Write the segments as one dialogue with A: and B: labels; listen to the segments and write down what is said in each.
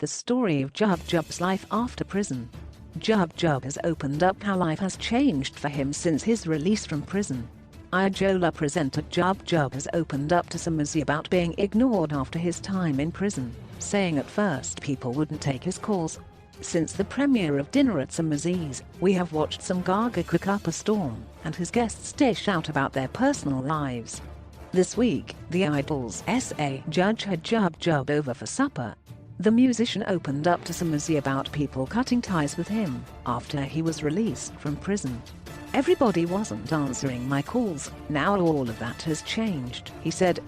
A: the story of Jub Jub's life after prison. Jub Jub has opened up how life has changed for him since his release from prison. Uyajola presenter Jub Jub has opened up to Somizi about being ignored after his time in prison, saying at first people wouldn't take his calls. Since the premiere of Dinner at Somizi's, we have watched some Gaga cook up a storm, and his guests dish out about their personal lives. This week, the Idol's SA judge had Jub Jub over for supper. The musician opened up to Somizi about people cutting ties with him after he was released from prison. "Everybody wasn't answering my calls, now all of that has changed," he said.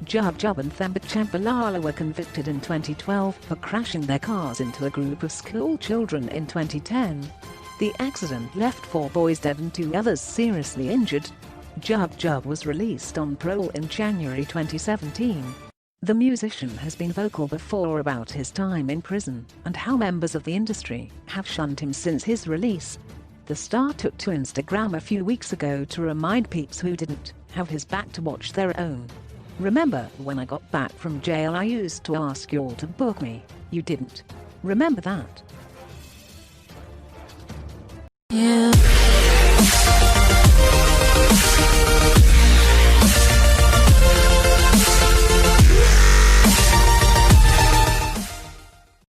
A: Jub Jub and Themba Champalala were convicted in 2012 for crashing their cars into a group of school children in 2010. The accident left 4 boys dead and 2 others seriously injured. Jub Jub was released on parole in January 2017. The musician has been vocal before about his time in prison and how members of the industry have shunned him since his release. The star took to Instagram a few weeks ago to remind peeps who didn't have his back to watch their own. "Remember when I got back from jail I used to ask y'all to book me, you didn't. Remember that?" Yeah.